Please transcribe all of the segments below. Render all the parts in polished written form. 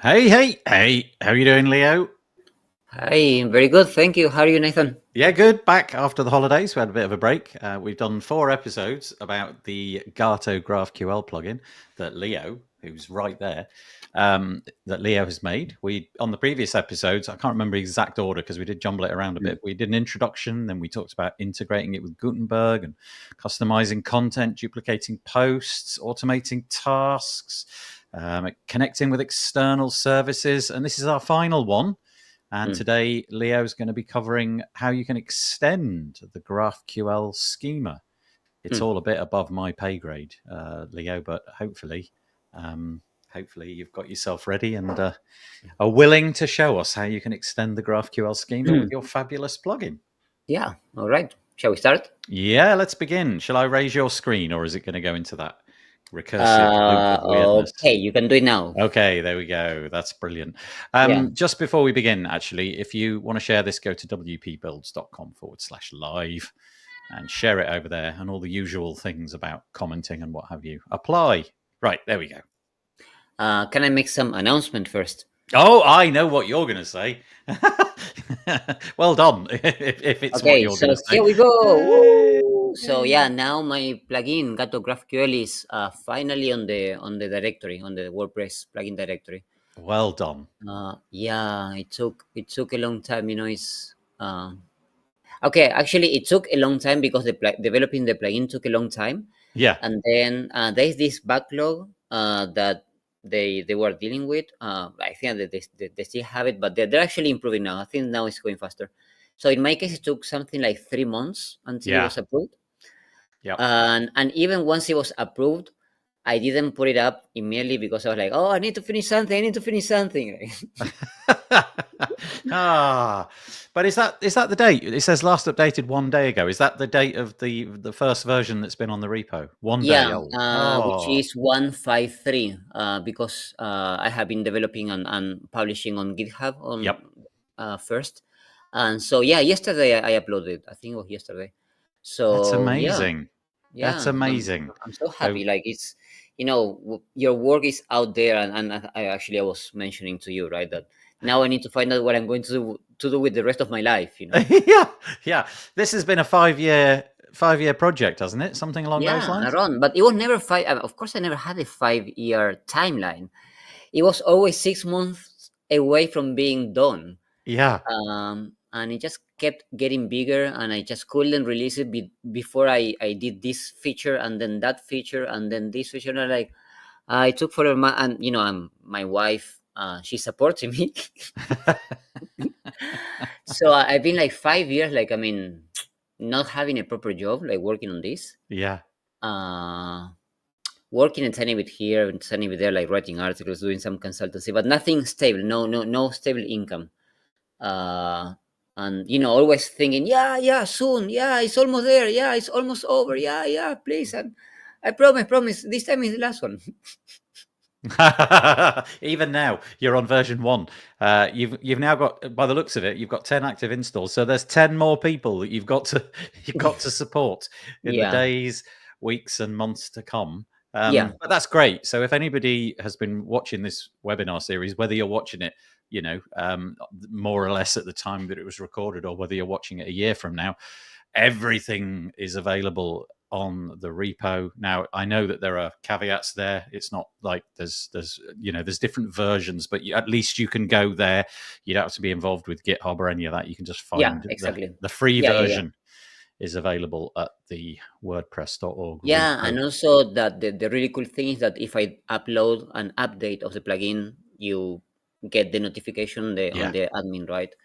Hey, how are you doing, Leo? Hi, very good. Thank you. How are you, Nathan? Yeah, good. Back after the holidays. We had a bit of a break. We've done 4 episodes about the Gato GraphQL plugin that Leo, who's right there, that Leo has made. We on the previous episodes, I can't remember the exact order because we did jumble it around a bit. We did an introduction, then we talked about integrating it with Gutenberg and customizing content, duplicating posts, automating tasks, connecting with external services, and this is our final one. And today, Leo's going to be covering how you can extend the GraphQL schema. It's all a bit above my pay grade, Leo, but hopefully you've got yourself ready and are willing to show us how you can extend the GraphQL schema with your fabulous plugin. Yeah, all right. Shall we start? Yeah, let's begin. Shall I raise your screen or is it going to go into that recursive loop of weirdness? Okay, you can do it now. Okay, there we go. That's brilliant. Yeah. Just before we begin, actually, if you want to share this, go to wpbuilds.com/live and share it over there and all the usual things about commenting and what have you. Apply. Right, there we go. Can I make some announcement first? Oh, I know what you're going to say. Well done, if it's what you're going to say. Here we go. Woo! So yeah, now my plugin Gato GraphQL is finally on the directory, on the WordPress plugin directory. Well done. Yeah, it took a long time. It's okay. Actually, it took a long time because developing the plugin took a long time. Yeah. And then there's this backlog that they were dealing with. I think that they still have it, but they're actually improving now. I think now it's going faster. So in my case, it took something like 3 months until it was approved. Yeah. And even once it was approved, I didn't put it up immediately because I was like, oh, I need to finish something. But is that the date? It says last updated 1 day ago. Is that the date of the first version that's been on the repo? 1 day old. Which is 153. Because I have been developing and publishing on GitHub on first, and so yesterday I uploaded. I think it was yesterday. So that's amazing. Yeah, that's amazing. I'm so happy. Like it's your work is out there, and I was mentioning to you, right, that now I need to find out what I'm going to do with the rest of my life. Yeah. This has been a 5-year project, hasn't it? Something along those lines. Around, but it was never 5. Of course, I never had a 5-year timeline. It was always 6 months away from being done. Yeah. And it just kept getting bigger, and I just couldn't release it before I did this feature, and then that feature, and then this feature. And I took for and my wife, she's supporting me. So I've been like 5 years, not having a proper job, like working on this. Yeah. Working a tiny bit here and tiny bit there, like writing articles, doing some consultancy, but nothing stable. No stable income. And always thinking, soon, it's almost there, it's almost over, please, and I promise, this time is the last one. Even now, you're on version 1. You've now got, by the looks of it, you've got 10 active installs. So there's 10 more people that you've got to support in the days, weeks, and months to come. But that's great. So if anybody has been watching this webinar series, whether you're watching it, more or less at the time that it was recorded, or whether you're watching it a year from now, everything is available on the repo. Now, I know that there are caveats there. It's not like there's different versions, but at least you can go there. You don't have to be involved with GitHub or any of that. You can just find the free version is available at the WordPress.org. Yeah, repo. And also that the really cool thing is that if I upload an update of the plugin, you get the notification on the admin, right?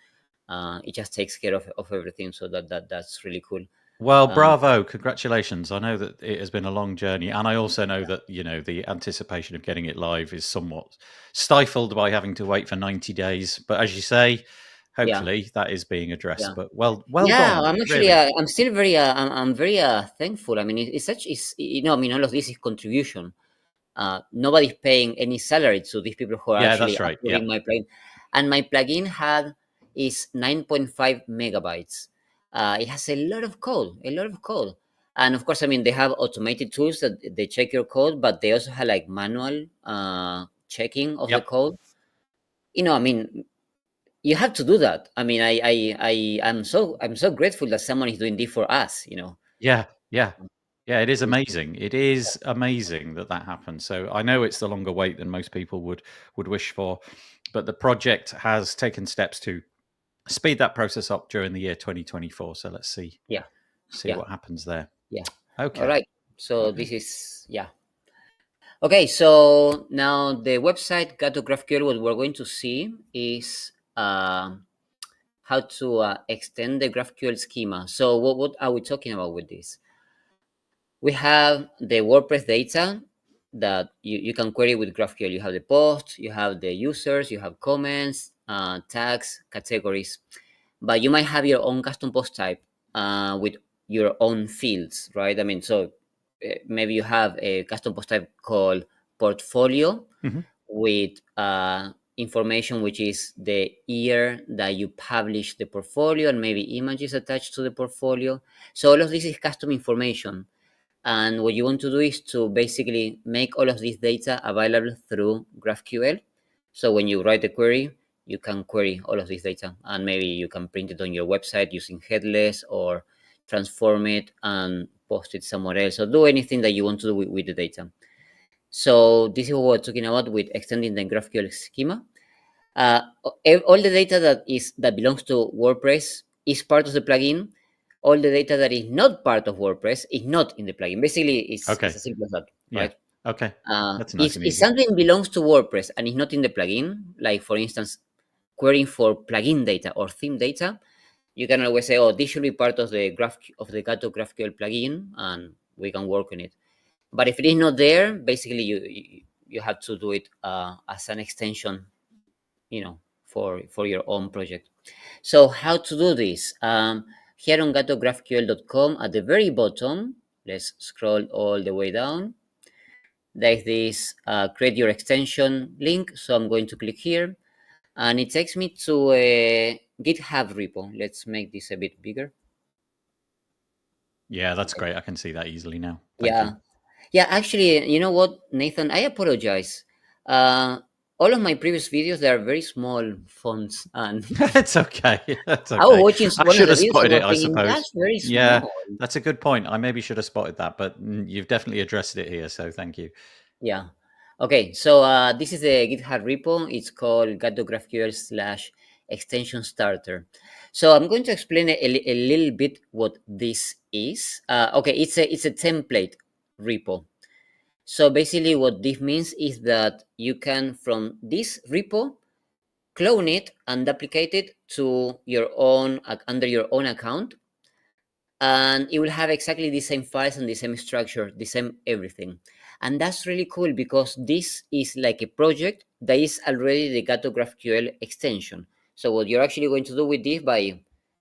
It just takes care of everything. So that's really cool. Well, bravo. Congratulations. I know that it has been a long journey. And I also know that, the anticipation of getting it live is somewhat stifled by having to wait for 90 days. But as you say, hopefully that is being addressed. But well done. I'm actually, really. I'm still very, I'm very thankful. I mean, it's all of this is contribution. Nobody's paying any salary to these people who are actually approving my plugin. And my plugin is 9.5 megabytes. It has a lot of code. And of course, they have automated tools that they check your code, but they also have like manual checking of the code. I mean, you have to do that. I mean, I'm so grateful that someone is doing this for us. Yeah. It is amazing. It is amazing that happens. So I know it's the longer wait than most people would wish for, but the project has taken steps to speed that process up during the year 2024. So let's see. See what happens there. Yeah. Okay. All right. So this is Okay. So now the website Gato GraphQL, what we're going to see is how to extend the GraphQL schema. So what are we talking about with this? We have the WordPress data that you can query with GraphQL. You have the posts, you have the users, you have comments, tags, categories, but you might have your own custom post type with your own fields, right? I mean, so maybe you have a custom post type called portfolio with information which is the year that you publish the portfolio and maybe images attached to the portfolio. So all of this is custom information. And what you want to do is to basically make all of this data available through GraphQL. So when you write the query, you can query all of this data, and maybe you can print it on your website using headless, or transform it and post it somewhere else, or do anything that you want to do with the data. So this is what we're talking about with extending the GraphQL schema. All the data that belongs to WordPress is part of the plugin. All the data that is not part of WordPress is not in the plugin. Basically, it's as simple as that, right? Okay. That's nice and If easy. something belongs to WordPress and is not in the plugin, like for instance, querying for plugin data or theme data, you can always say, "Oh, this should be part of the Gato GraphQL plugin," and we can work on it. But if it is not there, basically you have to do it as an extension, for your own project. So how to do this? Here on gatographql.com, at the very bottom, let's scroll all the way down. There's this create your extension link. So I'm going to click here, and it takes me to a GitHub repo. Let's make this a bit bigger. Yeah, that's great. I can see that easily now. Thank you. Yeah, actually, you know what, Nathan? I apologize. All of my previous videos, they are very small fonts, and it's okay. That's okay. I was watching I should have videos spotted it, I thinking, suppose. that's very small. Yeah, that's a good point. I maybe should have spotted that, but you've definitely addressed it here, so thank you. Yeah. Okay, so this is the GitHub repo. It's called Gato GraphQL / extension starter. So I'm going to explain a little bit what this is. Okay, it's a template repo. So basically what this means is that you can, from this repo, clone it and duplicate it to your own, under your own account, and it will have exactly the same files and the same structure, the same everything. And that's really cool because this is like a project that is already the Gato GraphQL extension. So what you're actually going to do with this by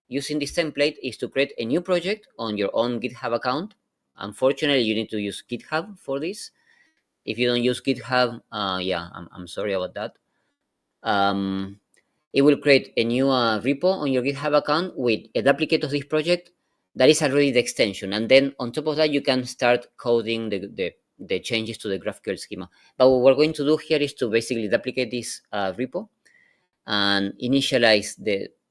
using this template is to create a new project on your own GitHub account. Unfortunately, you need to use GitHub for this. If you don't use GitHub, I'm sorry about that. It will create a new repo on your GitHub account with a duplicate of this project that is already the extension. And then on top of that, you can start coding the changes to the GraphQL schema. But what we're going to do here is to basically duplicate this repo and initialize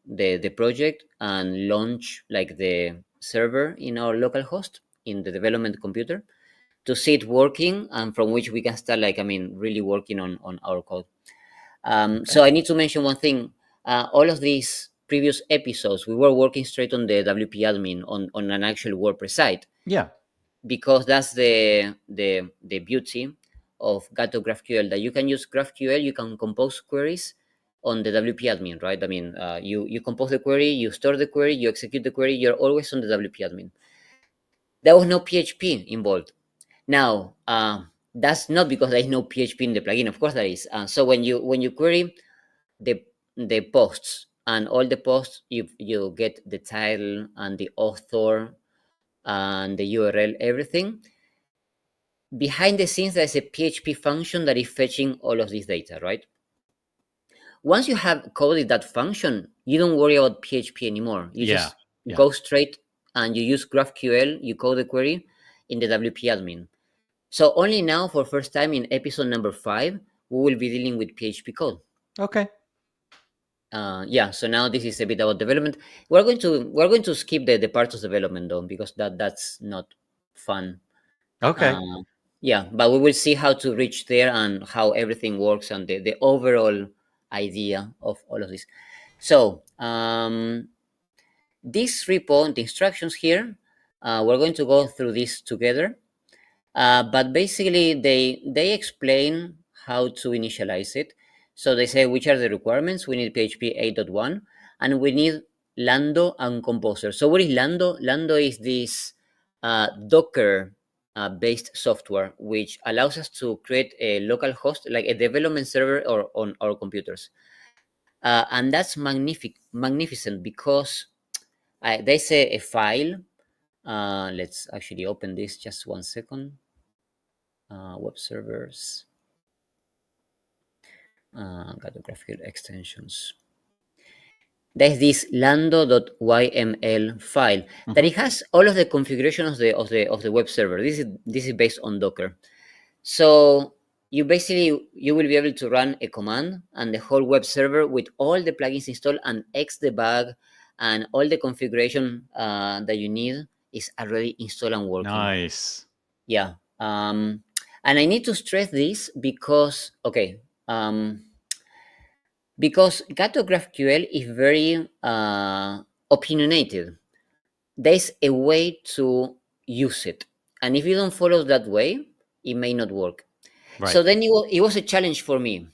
the project and launch like the server in our local host in the development computer to see it working, and from which we can start really working on our code. So I need to mention one thing. All of these previous episodes, we were working straight on the WP admin on an actual WordPress site. Yeah. Because that's the beauty of Gato GraphQL, that you can use GraphQL, you can compose queries on the WP admin, right? I mean, you compose the query, you store the query, you execute the query, you're always on the WP admin. There was no PHP involved. Now, that's not because there is no PHP in the plugin. Of course there is. So when you query the posts, and all the posts, you get the title and the author and the URL, everything. Behind the scenes, there's a PHP function that is fetching all of this data, right? Once you have coded that function, you don't worry about PHP anymore. You just go straight and you use GraphQL, you code the query in the WP admin. So only now, for first time in episode number 5, we will be dealing with PHP code. Okay. Yeah, so now this is a bit about development. We're going to skip the part of development though, because that's not fun. Okay. Yeah, but we will see how to reach there and how everything works and the overall idea of all of this. So this repo, the instructions here, we're going to go through this together. But basically, they explain how to initialize it. So they say which are the requirements. We need PHP 8.1, and we need Lando and Composer. So what is Lando? Lando is this Docker based software which allows us to create a local host, like a development server, or on our computers. And that's magnificent because there's a file. Let's actually open this. Just 1 second. Web servers, Gato GraphQL extensions. There's this lando.yml file that it has all of the configuration of the web server. This is based on Docker. So you will be able to run a command and the whole web server with all the plugins installed and Xdebug and all the configuration that you need is already installed and working. Nice. Yeah. And I need to stress this because because Gato GraphQL is very opinionated. There's a way to use it, and if you don't follow that way, it may not work. Right. So then it was a challenge for me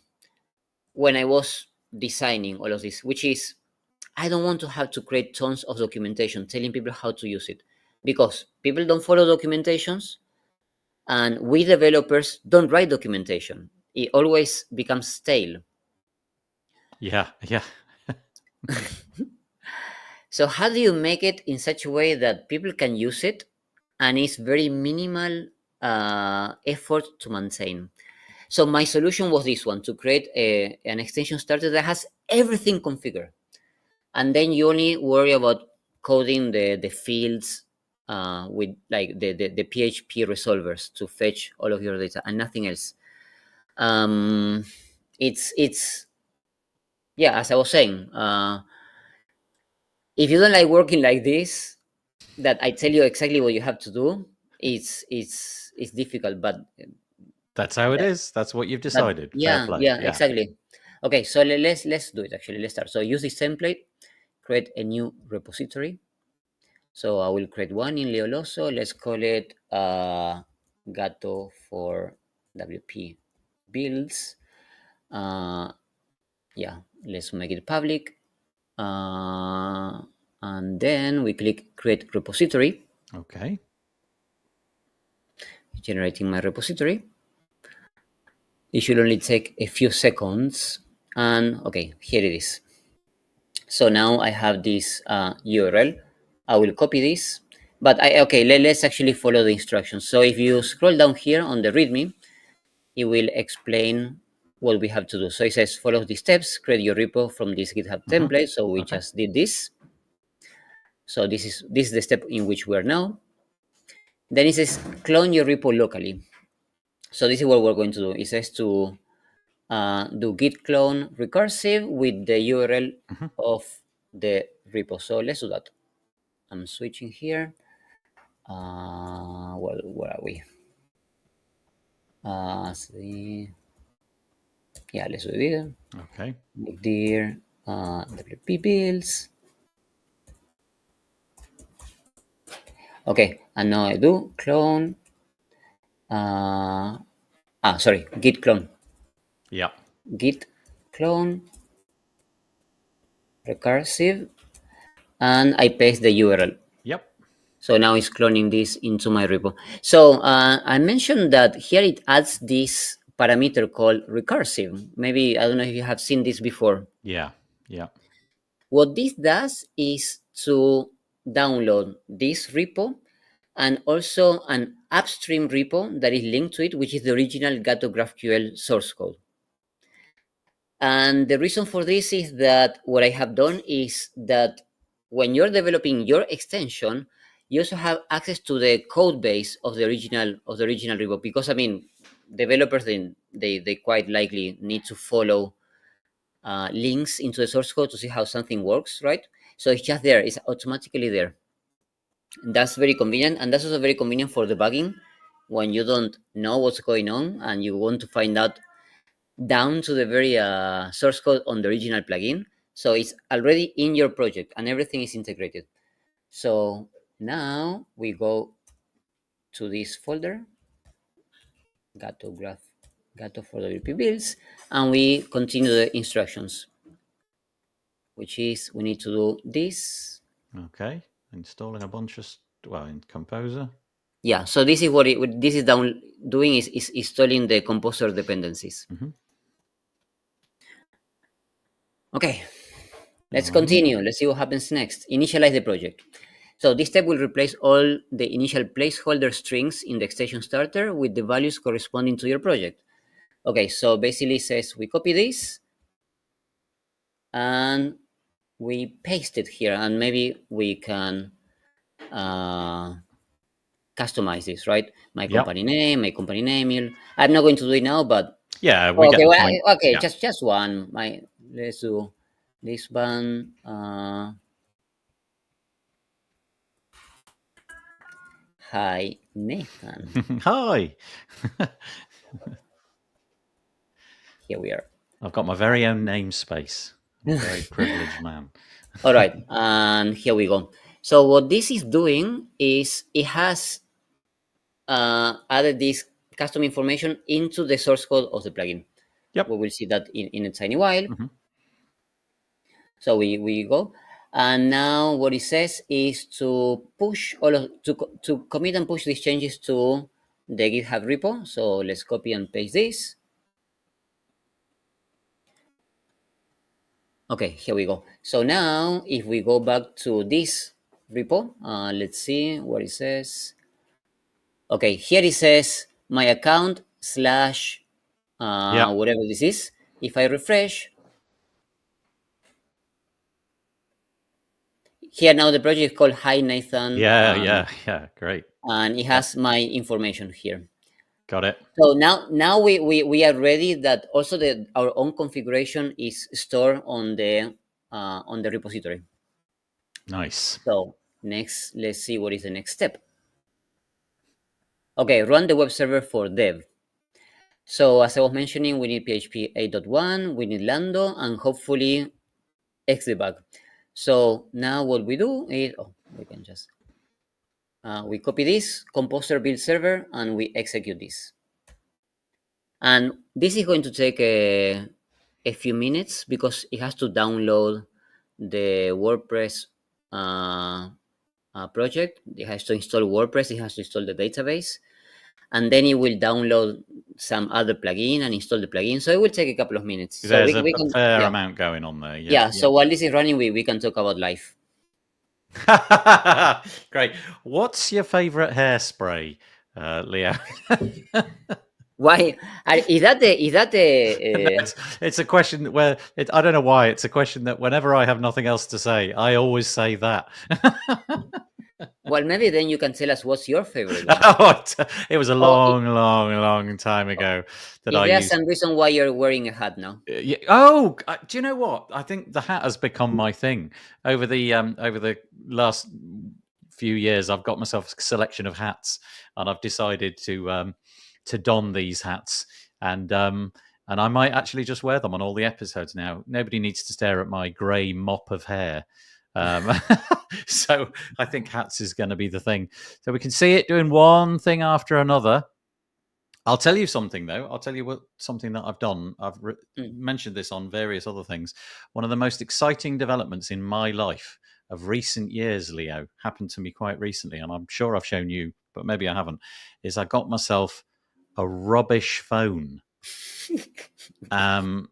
when I was designing all of this, which is I don't want to have to create tons of documentation telling people how to use it, because people don't follow documentations, and we developers don't write documentation. It always becomes stale. Yeah. So how do you make it in such a way that people can use it and it's very minimal effort to maintain? So my solution was this one, to create an extension starter that has everything configured. And then you only worry about coding the fields with like the PHP resolvers to fetch all of your data and nothing else. It's yeah, as I was saying, if you don't like working like this, that I tell you exactly what you have to do, it's difficult, but that's how it is. That's what you've decided. Yeah, exactly. Okay, so let's do it. Actually, let's start. So use this template, create a new repository. So I will create one in Leo Loso. Let's call it Gato for WP builds. Yeah, let's make it public. And then we click create repository. Okay. Generating my repository. It should only take a few seconds. And okay, here it is. So now I have this URL. I will copy this, but let's actually follow the instructions. So if you scroll down here on the README, it will explain what we have to do. So it says follow the steps, create your repo from this GitHub template. So we just did this. So this is the step in which we are now. Then it says clone your repo locally. So this is what we're going to do. It says to do git clone recursive with the URL of the repo. So let's do that. I'm switching here. Well, where are we? Yeah, let's do it. Okay. Dear WP builds. Okay, and now I do clone. Sorry, git clone. Yeah. Git clone recursive, and I paste the URL. Yep. So now it's cloning this into my repo. So I mentioned that here it adds this parameter called recursive. Maybe, I don't know if you have seen this before. Yeah. What this does is to download this repo and also an upstream repo that is linked to it, which is the original Gato GraphQL source code. And the reason for this is that what I have done is that when you're developing your extension, you also have access to the code base of the original repo, because I mean, developers they quite likely need to follow links into the source code to see how something works, right? So it's just there, it's automatically there. That's very convenient, and that's also very convenient for debugging when you don't know what's going on and you want to find out down to the very source code on the original plugin. So it's already in your project and everything is integrated. So now we go to this folder, Gato for WP builds, and we continue the instructions, which is we need to do this. Okay, installing a bunch of in Composer. Yeah, so this is what this is doing is installing the Composer dependencies. Okay, let's continue. Let's see what happens next. Initialize the project. So this step will replace all the initial placeholder strings in the extension starter with the values corresponding to your project. Okay, so basically it says we copy this and we paste it here, and maybe we can customize this, right? My company name, my company name. I'm not going to do it now, but yeah, we get the point. Okay, yeah. just one. Let's do this one. Hi, Nathan. Hi. Here we are. I've got my very own namespace. I'm a very privileged man. All right, and here we go. So what this is doing is it has added this custom information into the source code of the plugin. Yep. We will see that in a tiny while. So we go. And now what it says is to push to commit and push these changes to the GitHub repo. So let's copy and paste this. Okay, here we go. So now if we go back to this repo, let's see what it says. Okay, here it says my account / whatever this is. If I refresh, here now the project is called Hi Nathan. Yeah, great. And it has my information here. Got it. So now we are ready that also our own configuration is stored on the repository. Nice. So next, let's see what is the next step. Okay, run the web server for dev. So as I was mentioning, we need PHP 8.1, we need Lando, and hopefully Xdebug. So now what we do is, we can just, we copy this Composer build server and we execute this. And this is going to take a few minutes because it has to download the WordPress project. It has to install WordPress, it has to install the database, and then it will download some other plugin and install the plugin. So it will take a couple of minutes. There's so we can, a fair amount going on there. Yeah. So while this is running, we can talk about life. Great. What's your favorite hairspray, Leo? Why is that the it's a question where I don't know why it's a question that whenever I have nothing else to say, I always say that. Well, maybe then you can tell us what's your favorite one. It was a long time ago that I used. There's some reason why you're wearing a hat now. Yeah. Oh, do you know what? I think the hat has become my thing over the last few years. I've got myself a selection of hats, and I've decided to don these hats, and I might actually just wear them on all the episodes now. Nobody needs to stare at my grey mop of hair. So I think hats is going to be the thing. So we can see it doing one thing after another. I'll tell you something, though. I'll tell you something that I've done. I've mentioned this on various other things. One of the most exciting developments in my life of recent years, Leo, happened to me quite recently, and I'm sure I've shown you, but maybe I haven't, is I got myself a rubbish phone. And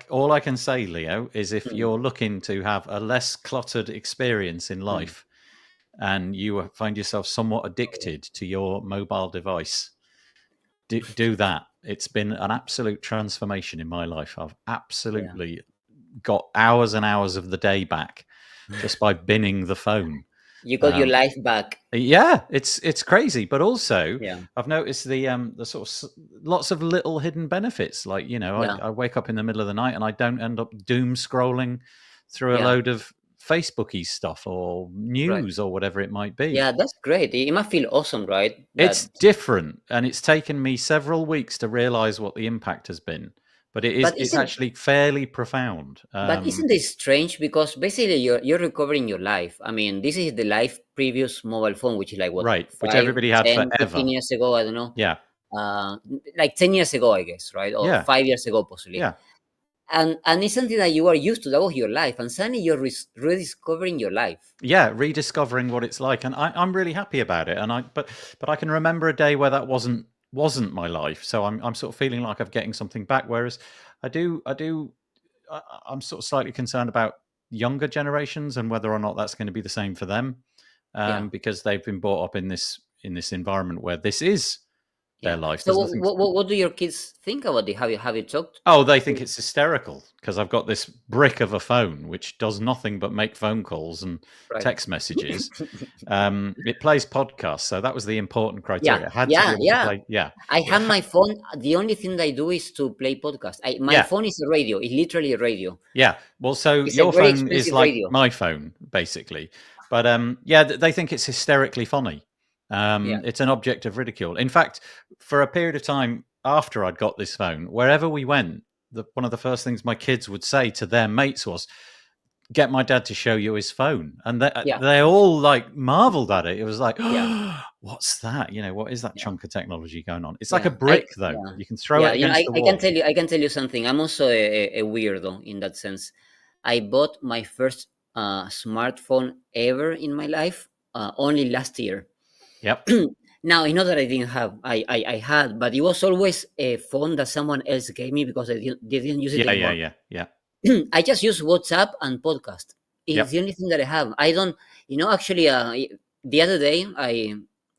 all I can say, Leo, is if you're looking to have a less cluttered experience in life and you find yourself somewhat addicted to your mobile device, do that. It's been an absolute transformation in my life. I've absolutely got hours and hours of the day back just by binning the phone. You got your life back. Yeah, it's crazy, but also I've noticed the sort of lots of little hidden benefits. Like I wake up in the middle of the night and I don't end up doom scrolling through a load of Facebooky stuff or news or whatever it might be. Yeah, that's great. It must feel awesome, right? It's different, and it's taken me several weeks to realize what the impact has been. But it's actually fairly profound. But isn't this strange? Because basically you're recovering your life. I mean, this is the life previous mobile phone, which is like what, right, which everybody had 10, forever. 15 years ago, I don't know. Yeah. Like 10 years ago, I guess, right? Or 5 years ago, possibly. Yeah. And it's something that you are used to. That was your life, and suddenly you're rediscovering your life. Yeah, rediscovering what it's like, and I'm really happy about it. And but I can remember a day where that wasn't my life. So I'm sort of feeling like I'm getting something back. Whereas I'm sort of slightly concerned about younger generations and whether or not that's going to be the same for them, because they've been brought up in this environment where this is their life. So what do your kids think about it? Have you talked? Oh, they think it's hysterical because I've got this brick of a phone which does nothing but make phone calls and text messages. It plays podcasts, so that was the important criteria. I have my phone. The only thing that I do is to play podcasts. My phone is a radio. It's literally a radio. Yeah. Well, so it's your phone is like my phone, basically. But they think it's hysterically funny. It's an object of ridicule. In fact, for a period of time after I'd got this phone, wherever we went, one of the first things my kids would say to their mates was, "Get my dad to show you his phone." And they all like marveled at it. It was like, what's that? What is that chunk of technology going on? It's like a brick, though. You can throw it against the wall. I can tell you something. I'm also a weirdo in that sense. I bought my first smartphone ever in my life only last year. Yep. Now, it's not that I didn't have, I had, but it was always a phone that someone else gave me because they didn't use it anymore. Yeah. I just use WhatsApp and podcast. It's the only thing that I have. I don't, actually, the other day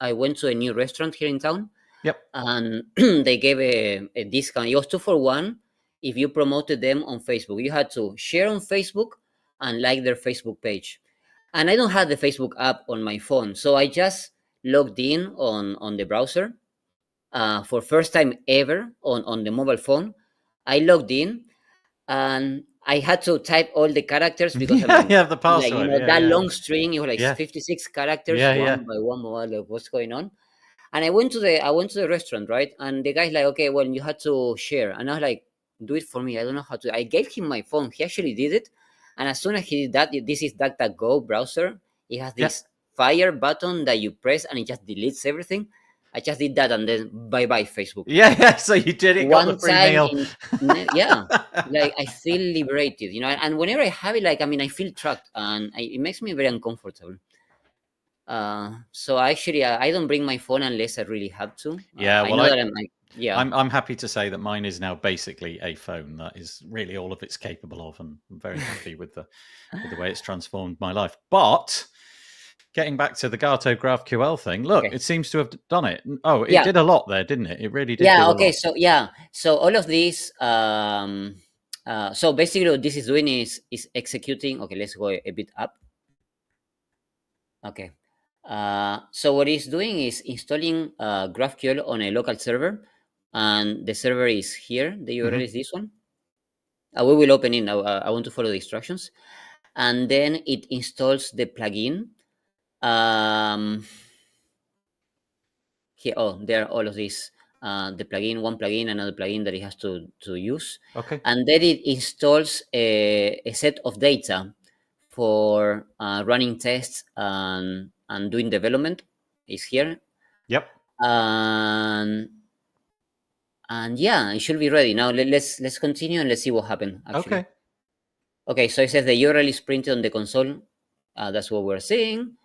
I went to a new restaurant here in town. Yep. And they gave a discount. It was 2 for 1 if you promoted them on Facebook. You had to share on Facebook and like their Facebook page. And I don't have the Facebook app on my phone, so I just logged in on the browser for first time ever on the mobile phone. I logged in and I had to type all the characters because the password. That long string, it was like 56 characters one by one. Like, what's going on? And I went to the restaurant, right? And the guy's like, okay, well, you had to share. And I was like, do it for me. I don't know how to. I gave him my phone. He actually did it. And as soon as he did that, this is DuckDuckGo browser. It has this fire button that you press and it just deletes everything. I just did that and then bye-bye Facebook. Yeah, so you did it, got the free meal. Like I feel liberated, and whenever I have it, like, I mean, I feel trapped and it makes me very uncomfortable. So actually, I don't bring my phone unless I really have to. I'm happy to say that mine is now basically a phone. That is really all of it's capable of, and I'm very happy with the way it's transformed my life. But getting back to the Gato GraphQL thing, look, it seems to have done it. Oh, it did a lot there, didn't it? It really did. Yeah. Okay. So all of this. So basically, what this is doing is executing. Okay, let's go a bit up. Okay. So what it's doing is installing GraphQL on a local server, and the server is here. The URL is this one. We will open it now. I want to follow the instructions, and then it installs the plugin. Here, there are all of these. The plugin, one plugin, another plugin that it has to use. Okay. And then it installs a set of data for running tests and doing development. Is here. Yep. And yeah, it should be ready now. Let's continue and let's see what happened. Actually. Okay. So it says the URL is printed on the console. That's what we're seeing.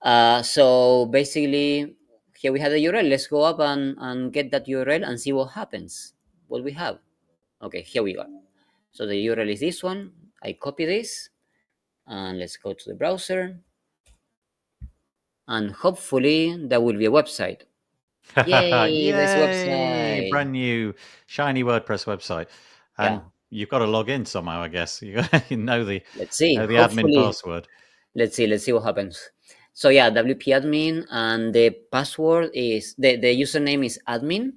So basically, here we have the URL. Let's go up and get that URL and see what happens. What we have. Okay, here we go. So the URL is this one. I copy this, and let's go to the browser. And hopefully that will be a website. Yay, this website. Brand new, shiny WordPress website. And you've got to log in somehow, I guess. You know the Let's see. the admin password. Let's see what happens. So yeah, WP admin, and the password is the username is admin,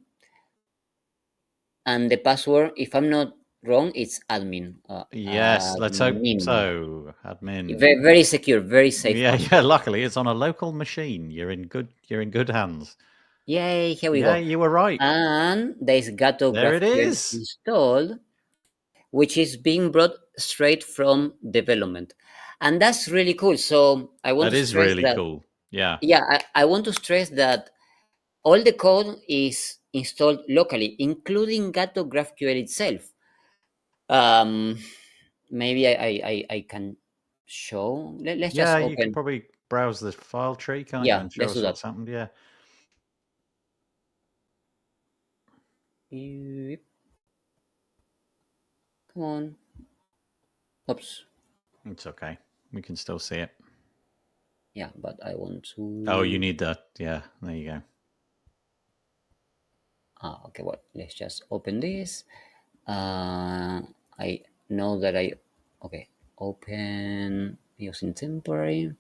and the password, if I'm not wrong, it's admin. Yes, let's hope Admin. so. Admin. Very, very secure, very safe Yeah, password. yeah. Luckily, it's on a local machine. You're in good hands. Yay! Here we Yeah, go. you were right. And there's Gato There it GraphQL is. installed, which is being brought straight from development, and that's really cool. So I want That to is stress really that. cool. Yeah. Yeah, I want to stress that all the code is installed locally, including Gato GraphQL itself. Um, maybe I can show. Let's just Yeah, you could open. probably browse the file tree, can't you, Yeah, and show let's do us that. what's happened? Yeah. Yep. Come on. Oops. It's okay. We can still see it. Yeah, but I want to. Oh, you need that. Yeah, there you go. Okay, well, let's just open this. I know that okay, open using temporary.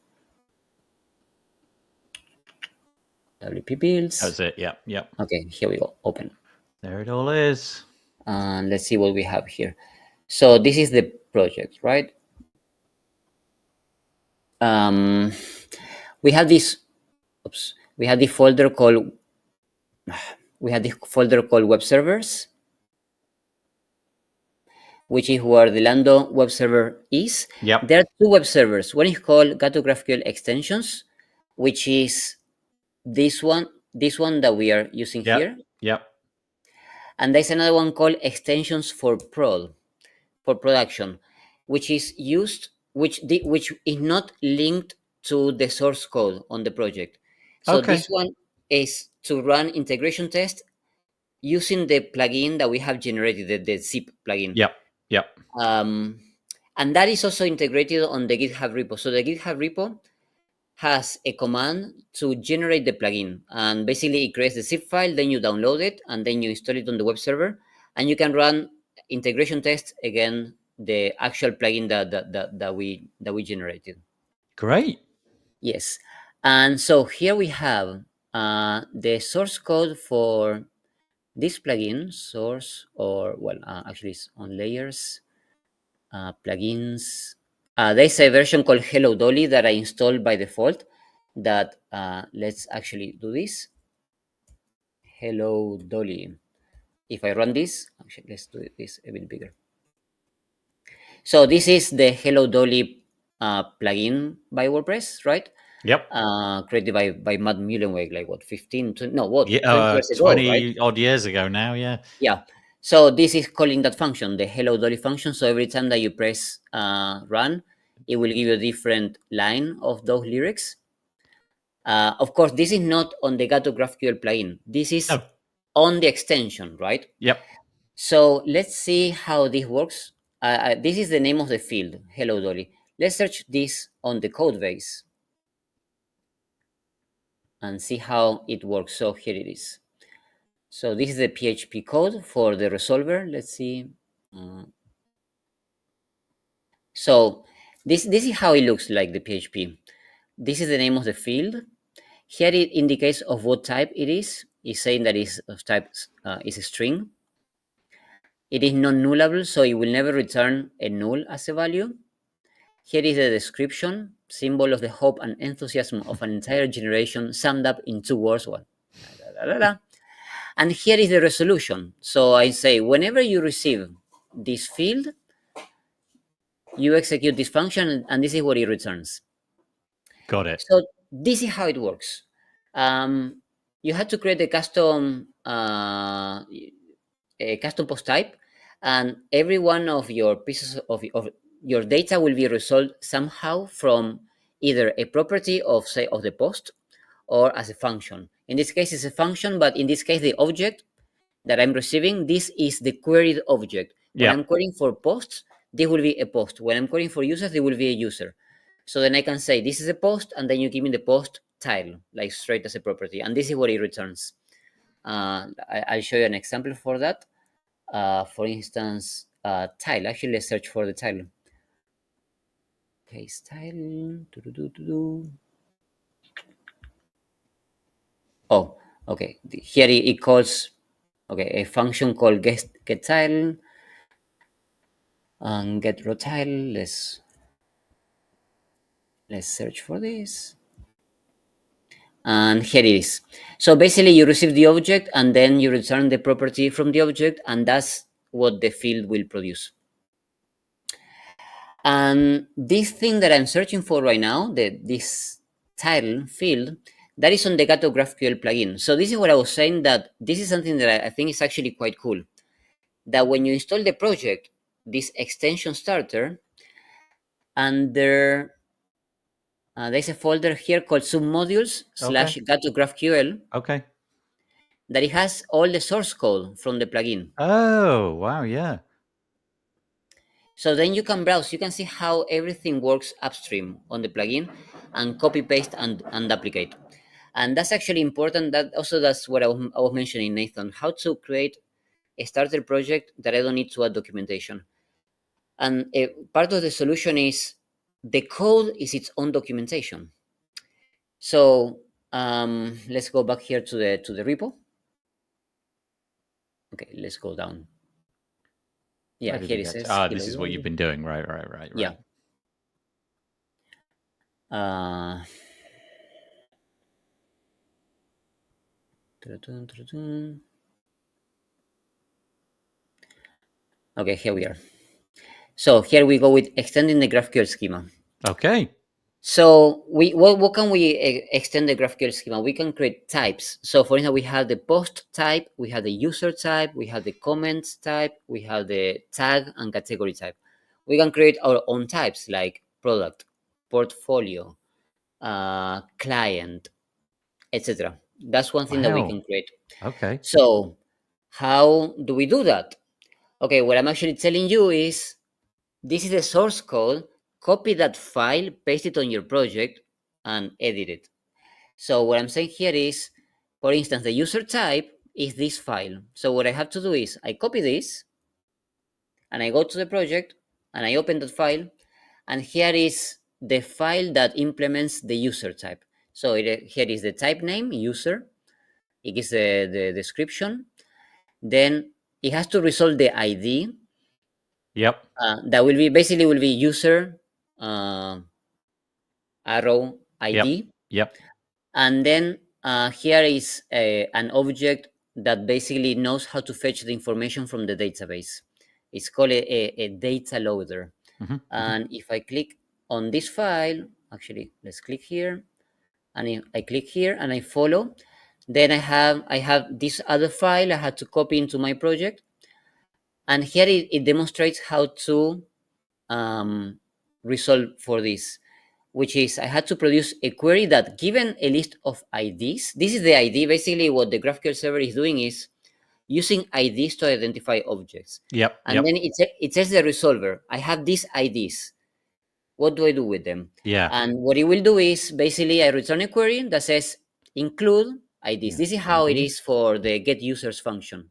WP builds. That's it. Yep, yep. Okay, here we go. Open. There it all is. And let's see what we have here. So this is the project, right? Um, we have this. Oops. We have the folder called. We have the folder called web servers, which is where the Lando web server is. Yep. There are two web servers. One is called Gato GraphQL extensions, which is this one that we are using Yep. here. Yep. And there's another one called extensions for production, which is used, which is not linked to the source code on the project. So Okay. this one is to run integration test using the plugin that we have generated, the zip plugin. Yep. Yep. And that is also integrated on the GitHub repo. So the GitHub repo has a command to generate the plugin, and basically it creates the zip file, then you download it, and then you install it on the web server, and you can run integration tests again the actual plugin that we generated. Great. Yes, and so here we have the source code for this plugin source, or well, actually it's on layers, plugins. There's a version called Hello Dolly that I installed by default. That let's actually do this. Hello Dolly. If I run this, actually let's do this a bit bigger. So this is the Hello Dolly plugin by WordPress, right? Yep. Created by Matt Mullenweg, like what, 15, 20, no, what, 20 Yeah, years ago, right? 20 odd years ago now, yeah. Yeah. So this is calling that function, the Hello Dolly function. So every time that you press run, it will give you a different line of those lyrics. Of course, this is not on the Gato GraphQL plugin. This is Oh. on the extension, right? Yep. So let's see how this works. This is the name of the field, Hello Dolly. Let's search this on the code base and see how it works. So here it is. So this is the PHP code for the resolver. Let's see. So this is how it looks like, the PHP. This is the name of the field. Here it indicates of what type it is. It's saying that it's of type is a string. It is non-nullable, so it will never return a null as a value. Here is the description, symbol of the hope and enthusiasm of an entire generation summed up in 2 words. Well, and here is the resolution. So I say, whenever you receive this field, you execute this function, and this is what it returns. Got it. So this is how it works. You have to create a custom post type, and every one of your pieces of your data will be resolved somehow from either a property of, say, of the post, or as a function. In this case, it's a function, but in this case, the object that I'm receiving, this is the queried object. When I'm querying for posts, this will be a post. When I'm querying for users, it will be a user. So then I can say this is a post, and then you give me the post title, like straight as a property, and this is what it returns. I'll show you an example for that. For instance, tile. Actually, let's search for the title. Okay, style. Oh, okay. Here it calls a function called get title and get row title. Let's search for this. And here it is. So basically you receive the object and then you return the property from the object, and that's what the field will produce. And this thing that I'm searching for right now, this title field, that is on the Gato GraphQL plugin. So this is what I was saying, that this is something that I think is actually quite cool. That when you install the project, this extension starter, and there's a folder here called submodules / Gato GraphQL. Okay. That it has all the source code from the plugin. Oh, wow, yeah. So then you can browse, you can see how everything works upstream on the plugin, and copy paste and duplicate. And that's actually important. That's what I was mentioning, Nathan, how to create a starter project that I don't need to add documentation. And part of the solution is the code is its own documentation. So let's go back here to the repo. Okay, let's go down. Yeah, here it says. This is what you've been doing. Right. Yeah. Okay, here we are. So here we go with extending the GraphQL schema. Okay. So what can we extend the GraphQL schema? We can create types. So for instance, we have the post type, we have the user type, we have the comments type, we have the tag and category type. We can create our own types like product, portfolio, client, etc. That's one thing that we can create. Okay. So how do we do that? Okay, what I'm actually telling you is this is the source code. Copy that file, paste it on your project, and edit it. So what I'm saying here is, for instance, the user type is this file. So what I have to do is I copy this, and I go to the project, and I open that file, and here is the file that implements the user type. So here is the type name, user. It is the description. Then it has to resolve the ID. Yep. That will be user arrow ID. Yep. And then here is an object that basically knows how to fetch the information from the database. It's called a data loader. And if I click on this file, actually, let's click here. And if I click here and I follow, then I have this other file I had to copy into my project. And here it demonstrates how to resolve for this, which is I had to produce a query that, given a list of IDs, this is the ID. Basically, what the GraphQL server is doing is using IDs to identify objects. Yep. And then it says the resolver, I have these IDs. What do I do with them? Yeah. And what it will do is basically I return a query that says include IDs. This is how it is for the get users function.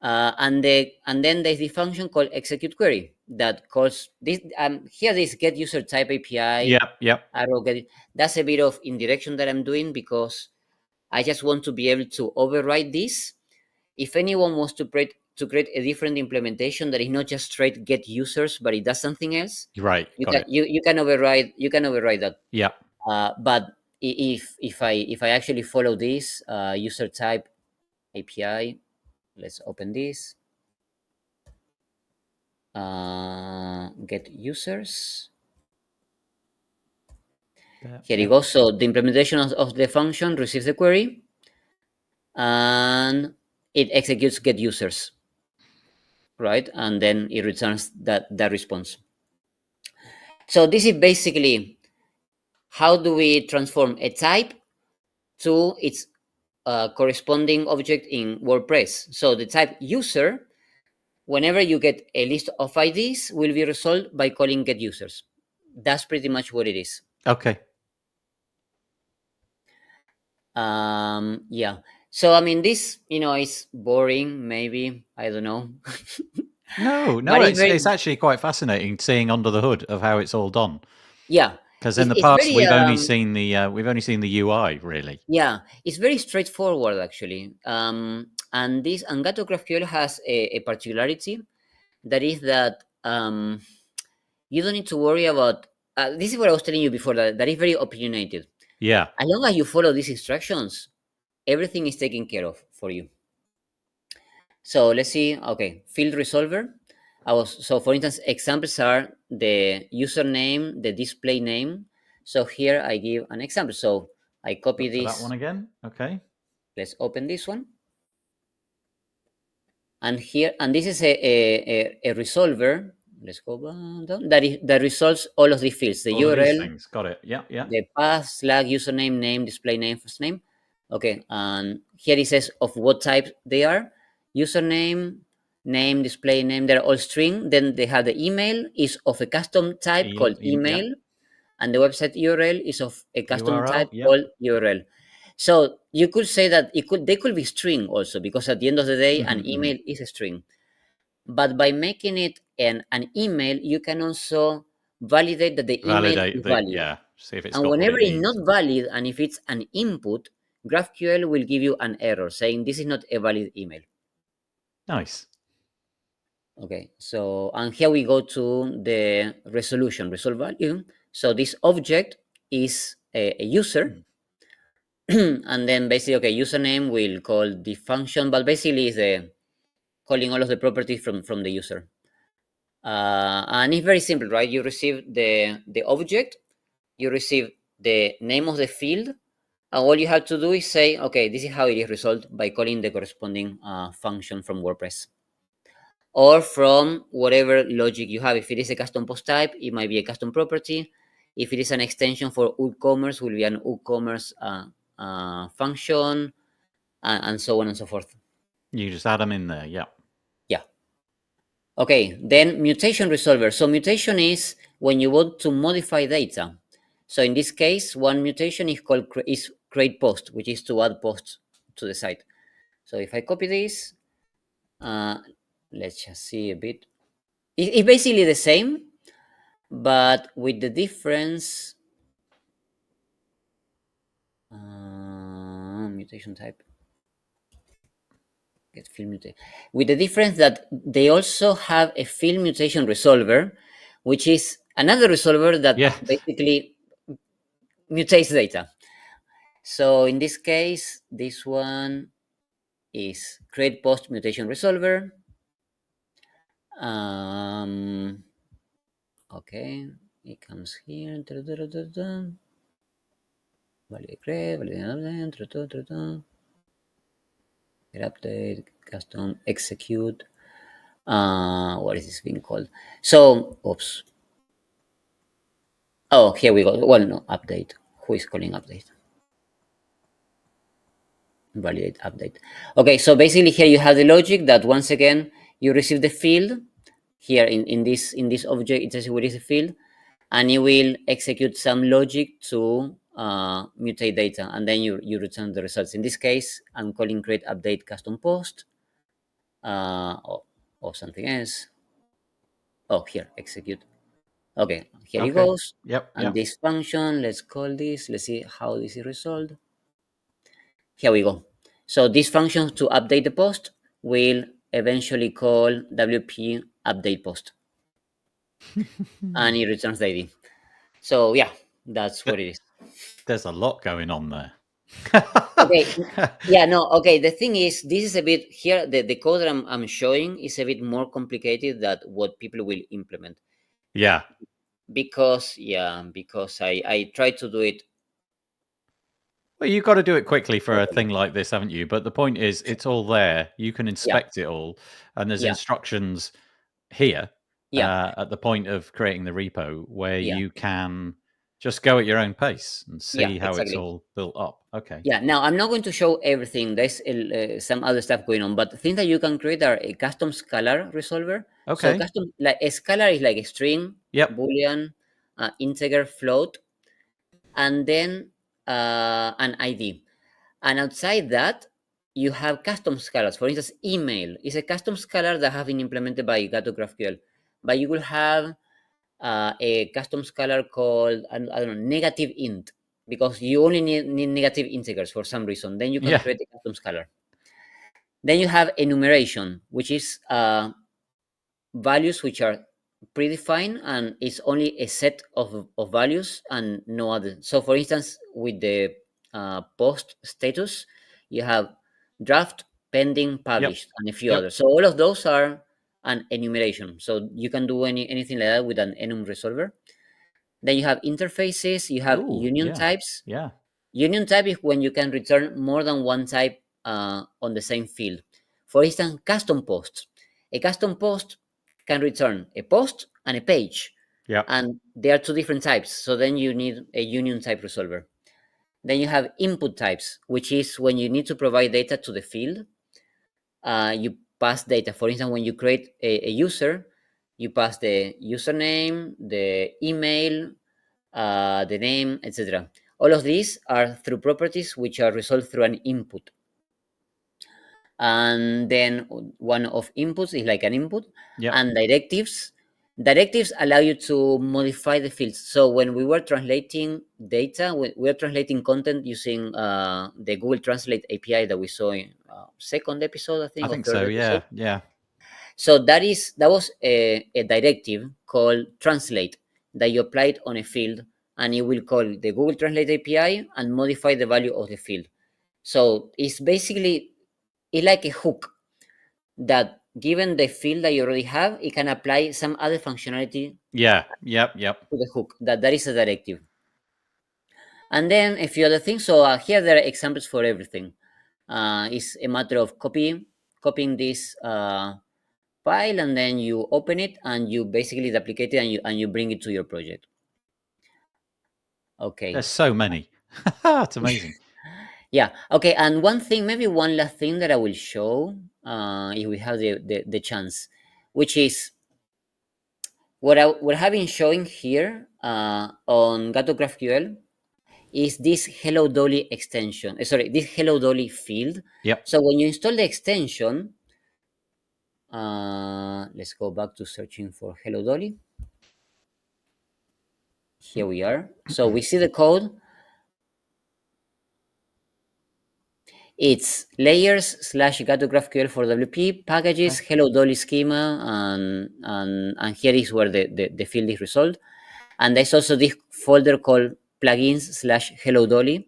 And then there's the function called execute query that calls this. Here this get user type API. Yep. Arrow get it. That's a bit of indirection that I'm doing because I just want to be able to override this. If anyone wants to create a different implementation that is not just straight get users, but it does something else, right? You can override that. Yeah. But if I actually follow this user type API. Let's open this. Get users. Here you go. So the implementation of the function receives the query, and it executes get users, right? And then it returns that response. So this is basically how do we transform a type to its corresponding object in WordPress. So the type user, whenever you get a list of IDs, will be resolved by calling get users. That's pretty much what it is. Okay. Yeah. So I mean, this is boring. Maybe, I don't know. No, it's actually quite fascinating seeing under the hood of how it's all done. Yeah, Because in the past we've only seen the UI really. Yeah, it's very straightforward actually. And Gato GraphQL has a particularity that is that you don't need to worry about. This is what I was telling you before, that is very opinionated. Yeah. As long as you follow these instructions, everything is taken care of for you. So let's see. Okay, field resolver. So for instance, examples are the username, the display name. So here I give an example. So I copy this. That one again. Okay. Let's open this one. And here, and this is a resolver. Let's go down. That resolves all of these fields. The all URL. These things. Got it. Yeah. The path, slag, username, name, display name, first name. Okay, and here it says of what type they are. Username, name, display name, they're all string. Then they have the email is of a custom type called email. Yeah. And the website URL is of a custom URL, type called URL. So you could say that they could be string also, because at the end of the day, an email is a string. But by making it an email, you can also validate that the email is valid. Yeah, see if it's and whenever it's not valid, and if it's an input, GraphQL will give you an error saying this is not a valid email. Nice. Okay, so, and here we go to the resolution, resolve value. So this object is a user. And then basically, okay, username will call the function, but basically is the calling all of the properties from the user. And it's very simple, right? You receive the object, you receive the name of the field, and all you have to do is say, okay, this is how it is resolved by calling the corresponding function from WordPress. Or from whatever logic you have. If it is a custom post type, it might be a custom property. If it is an extension for WooCommerce, will be an WooCommerce function, and so on and so forth. You just add them in there, yeah. Yeah. Okay, then mutation resolver. So mutation is when you want to modify data. So in this case, one mutation is called create post, which is to add posts to the site. So if I copy this, let's just see a bit. It's basically the same, but with the difference, mutation type, get field mutation. With the difference that they also have a field mutation resolver, which is another resolver that basically mutates data. So in this case, this one is create post mutation resolver. Okay, it comes here. Validate create, get update, custom, execute. What is this being called? So, oops. Oh, here we go. Well, no, update. Who is calling update? Validate update. Okay, so basically here you have the logic that once again you receive the field here in this object. It says what is the field, and it will execute some logic to mutate data, and then you return the results. In this case, I'm calling create update custom post, or something else. Oh, here, execute. Okay, here it goes. Yep. And this function, let's call this. Let's see how this is resolved. Here we go. So this function to update the post will eventually call WP update post. And it returns the ID. So yeah, that's what it is. There's a lot going on there. Okay. Yeah, no, okay. The thing is, this is a bit here, the code that I'm showing is a bit more complicated than what people will implement. Yeah. Because I tried to do it. Well, you've got to do it quickly for a thing like this, haven't you? But the point is, it's all there. You can inspect it all. And there's instructions here at the point of creating the repo where you can just go at your own pace and see how it's all built up. Okay. Yeah. Now, I'm not going to show everything. There's some other stuff going on. But the things that you can create are a custom scalar resolver. Okay. So custom, like a scalar is like a string, Boolean, integer, float, and then an ID. And outside that, you have custom scalars. For instance, email is a custom scalar that have been implemented by Gato GraphQL. But you will have a custom scalar called, I don't know, negative int, because you only need negative integers for some reason. Then you can create a custom scalar. Then you have enumeration, which is values which are predefined, and it's only a set of values and no other. So for instance, with the post status, you have draft, pending, published, and a few others. So all of those are an enumeration. So you can do anything like that with an enum resolver. Then you have interfaces, you have union types. Union type is when you can return more than one type on the same field. For instance, custom posts. A custom post can return a post and a page. And they are two different types. So then you need a union type resolver. Then you have input types, which is when you need to provide data to the field. You pass data. For instance, when you create a user, you pass the username, the email, the name, etc. All of these are through properties which are resolved through an input. And then one of inputs is like an input. And directives. Directives allow you to modify the fields. So when we were translating data, we were translating content using the Google Translate API that we saw in second episode, I think. I think so, episode. Yeah. So that was a directive called translate that you applied on a field, and it will call the Google Translate API and modify the value of the field. So it's basically, it's like a hook that, given the field that you already have, it can apply some other functionality. To the hook. That is a directive. And then a few other things. So here there are examples for everything. It's a matter of copying this file, and then you open it and you basically duplicate it and you bring it to your project. Okay. There's so many. It's amazing. Yeah. Okay. And one thing, maybe one last thing that I will show, if we have the chance, which is what I have been showing here on Gato GraphQL, is this Hello Dolly extension. This Hello Dolly field. So when you install the extension, let's go back to searching for Hello Dolly. Here we are. So we see the code. It's layers/Gato GraphQL for WP, packages, Hello Dolly schema, and here is where the field is resolved. And there's also this folder called plugins/Hello Dolly,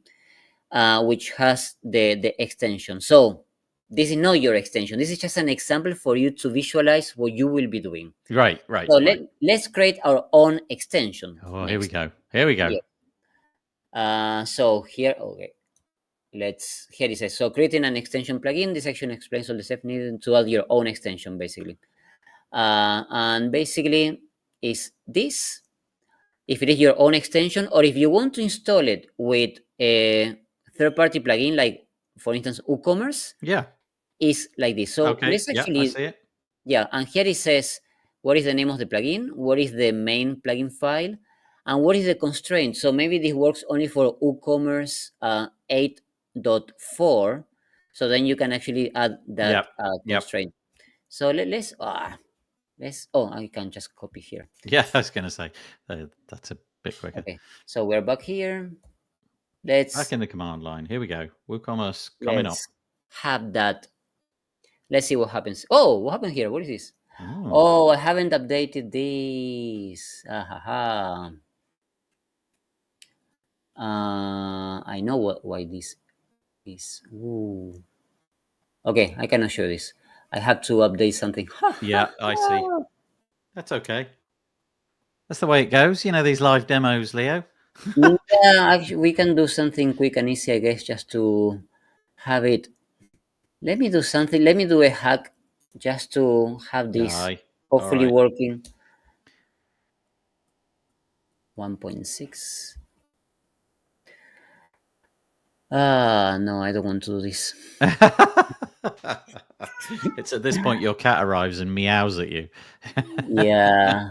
which has the extension. So this is not your extension. This is just an example for you to visualize what you will be doing. Right. So let's create our own extension. Oh, next. Here we go. Yeah. So here, okay. Here it says, so creating an extension plugin. This section explains all the steps needed to add your own extension, basically. And basically is this, if it is your own extension, or if you want to install it with a third-party plugin, like for instance WooCommerce, is like this. So let's actually, I see it. And here it says what is the name of the plugin, what is the main plugin file, and what is the constraint. So maybe this works only for WooCommerce 8.4. So then you can actually add that constraint. So let's I can just copy here. Yeah, I was going to say that's a bit quicker. Okay, so we're back here. Let's back in the command line. Here we go. WooCommerce coming up. Have that. Let's see what happens. Oh, what happened here? What is this? Oh, I haven't updated this. I know why this is. Ooh. Okay, I cannot show this. I have to update something. Yeah, I see. That's okay. That's the way it goes. You know, these live demos, Leo. Yeah, actually, we can do something quick and easy, I guess, just to have it. Let me do something. Let me do a hack just to have this hopefully working. 1.6. No, I don't want to do this. It's at this point your cat arrives and meows at you. Yeah.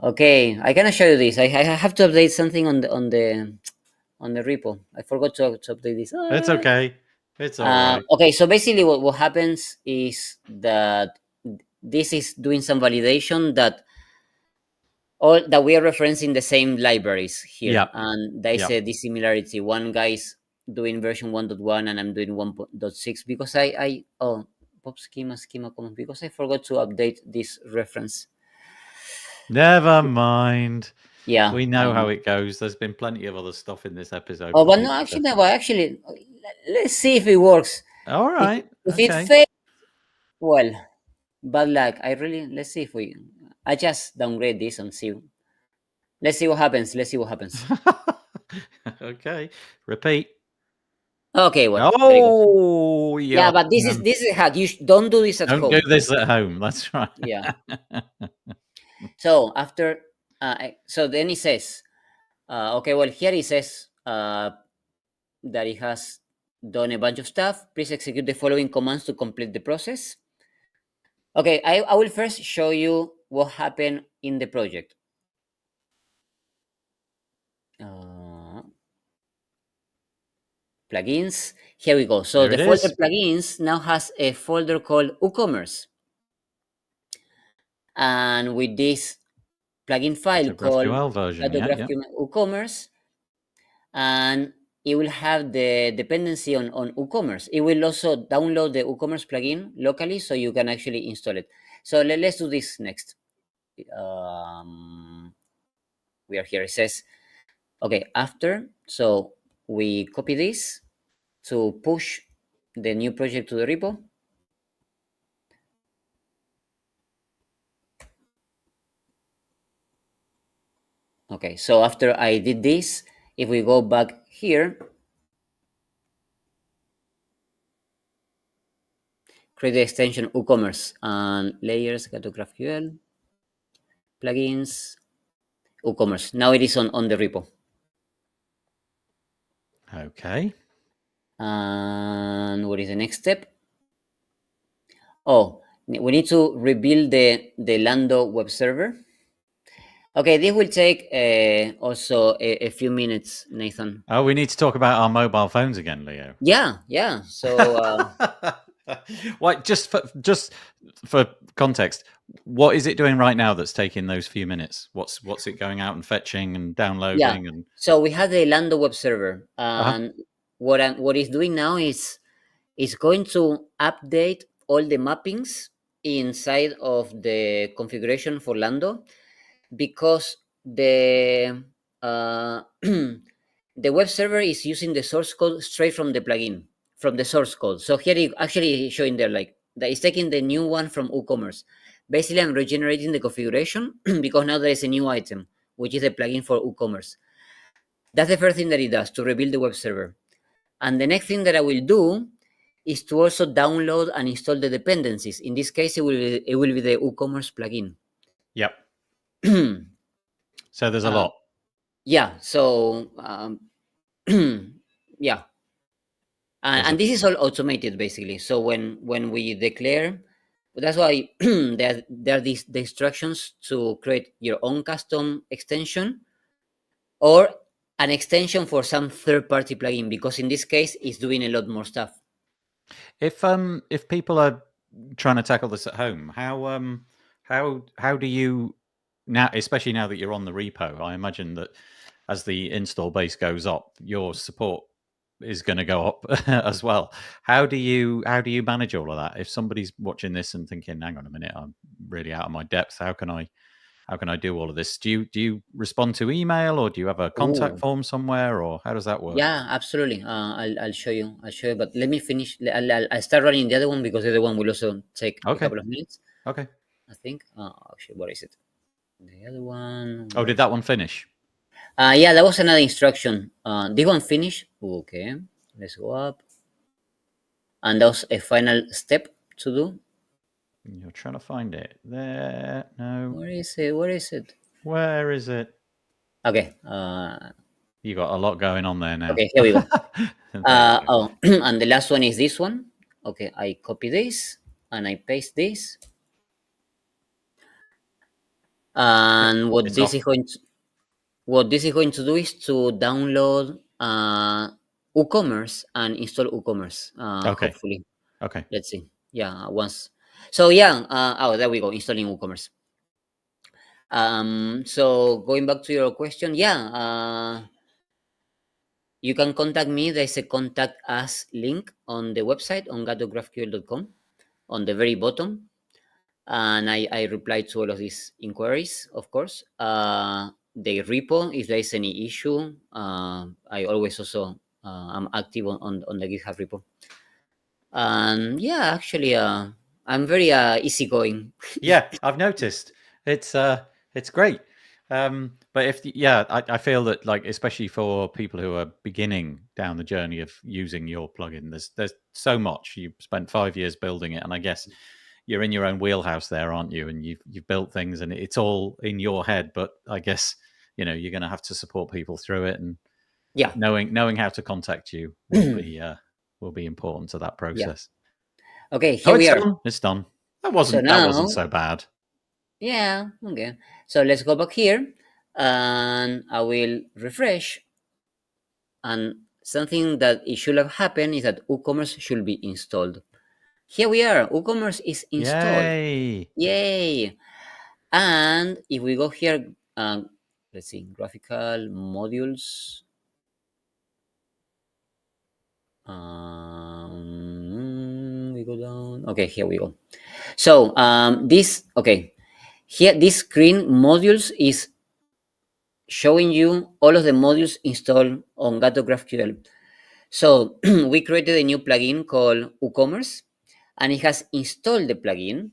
Okay, I cannot show you this. I have to update something on the repo. I forgot to update this. It's okay. It's all right. Okay, so basically what happens is that this is doing some validation that all that we are referencing the same libraries here. Yep. And there is a dissimilarity. One guy's doing version 1.1 and I'm doing 1.6 because I pop schema common, because I forgot to update this reference. Never mind. Yeah, we know how it goes. There's been plenty of other stuff in this episode. Oh, but no, actually, let's see if it works. All right. If it fails, well, bad luck. Let's see if I just downgrade this and see. Let's see what happens. Okay. Repeat. Okay, well. Oh, yeah, but this is a hack. You don't do this at home. Don't do this at home. That's right. Yeah. So after, so then he says, okay, well, here he says that he has done a bunch of stuff. Please execute the following commands to complete the process. Okay, I will first show you what happened in the project. Plugins. Here we go. So the folder plugins now has a folder called WooCommerce. And with this plugin file called Gato GraphQL WooCommerce, and it will have the dependency on WooCommerce. It will also download the WooCommerce plugin locally so you can actually install it. So let's do this next. We are here. It says, okay, after, so we copy this to push the new project to the repo. Okay, so after I did this, if we go back here, create the extension WooCommerce and layers, Gato GraphQL, plugins, WooCommerce. Now it is on the repo. Okay. And what is the next step? Oh, we need to rebuild the Lando web server. Okay, this will take also a few minutes, Nathan. Oh, we need to talk about our mobile phones again, Leo. Yeah. So, what? Just for context, what is it doing right now that's taking those few minutes? What's it going out and fetching and downloading? Yeah. And so we have the Lando web server, and what it's doing now is going to update all the mappings inside of the configuration for Lando, because the the web server is using the source code straight from the plugin, from the source code. So here it actually showing there like that it's taking the new one from WooCommerce. Basically, I'm regenerating the configuration because now there is a new item, which is a plugin for WooCommerce. That's the first thing that it does, to rebuild the web server. And the next thing that I will do is to also download and install the dependencies. In this case, it will be the WooCommerce plugin. Yep. So there's a lot. Yeah. So yeah. And this is all automated basically. So when we declare, that's why there are these the instructions to create your own custom extension or an extension for some third-party plugin, because in this case it's doing a lot more stuff. If people are trying to tackle this at home, how do you now, especially now that you're on the repo, I imagine that as the install base goes up, your support is going to go up as well. How do you manage all of that? If somebody's watching this and thinking, hang on a minute, I'm really out of my depth, how can I do all of this? Do you respond to email, or do you have a contact form somewhere, or how does that work? Yeah, absolutely. I'll show you. But let me finish. I'll start running the other one, because the other one will also take a couple of minutes. Okay. I think. Actually, what is it? The other one. Oh, did that one finish? Yeah, that was another instruction. This one finish. Okay, let's go up. And that was a final step to do. You're trying to find it. There. No. Where is it? Where is it? Where is it? Okay. You got a lot going on there now. Okay, here we go. And the last one is this one. Okay, I copy this and I paste this. And what this is going to do is to download WooCommerce and install WooCommerce. Okay. Hopefully. Okay. Let's see. Yeah, once. So yeah. There we go. Installing WooCommerce. So going back to your question, you can contact me. There's a contact us link on the website on gatographql.com on the very bottom. And I reply to all of these inquiries, of course. The repo, if there is any issue, I always also am active on the GitHub repo. And yeah, actually, I'm very easygoing. Yeah, I've noticed. It's great. But I feel that, like, especially for people who are beginning down the journey of using your plugin, there's so much. You spent 5 years building it, and I guess you're in your own wheelhouse there, aren't you? And you've built things, and it's all in your head. But I guess you're going to have to support people through it, and yeah, knowing how to contact you will be important to that process. Yeah. Okay, here we are. Done. It's done. That wasn't so bad. Yeah, okay. So let's go back here, and I will refresh. And something that it should have happened is that WooCommerce should be installed. Here we are. WooCommerce is installed. Yay! And if we go here, let's see, graphical modules. We go down. Okay, here we go. So here this screen modules is showing you all of the modules installed on Gato GraphQL. So we created a new plugin called WooCommerce, and it has installed the plugin.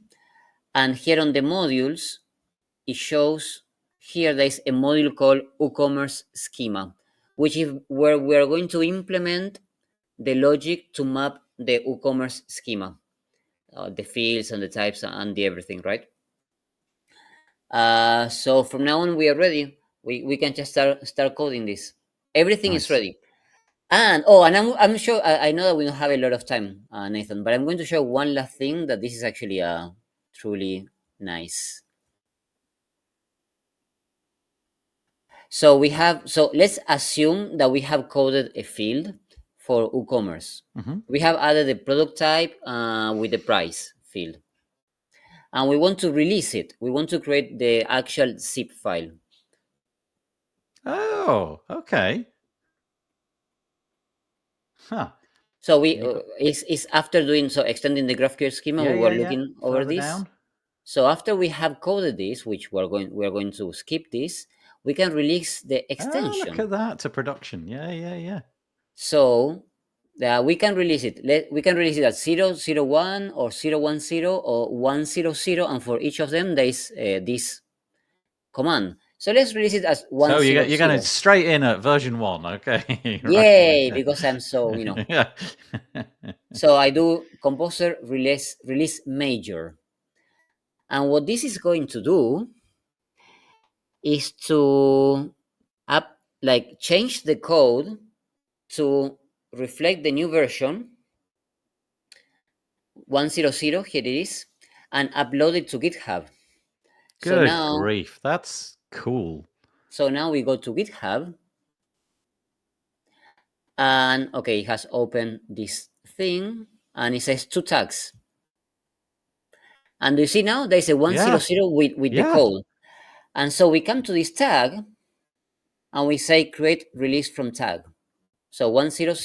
And here on the modules, it shows here there is a module called WooCommerce schema, which is where we are going to implement the logic to map the WooCommerce schema, the fields and the types and the everything, right? So from now on, we are ready. We can just start coding this. Everything is ready. And I'm sure I know that we don't have a lot of time, Nathan, but I'm going to show one last thing that this is actually truly nice. So let's assume that we have coded a field for WooCommerce. We have added the product type with the price field, and we want to release it. We want to create the actual zip file. Oh, okay. Huh. So we is after doing extending the GraphQL schema, we were looking over this. Down. So after we have coded this, which we are going to skip this, we can release the extension. Oh, look at that, to production. Yeah. So we can release it. We can release it at 001 or 010 or 100, and for each of them there is this command. So let's release it as 100. So you're going straight in at version 1, okay? Yay, because I'm so, yeah. So I do composer release major. And what this is going to do is to change the code to reflect the new version 100, here it is, and upload it to GitHub. Good grief, that's cool. So now we go to GitHub, and okay, it has opened this thing, and it says 2 tags. And you see now there's a 100 with the code. And so we come to this tag, and we say create release from tag. So 100.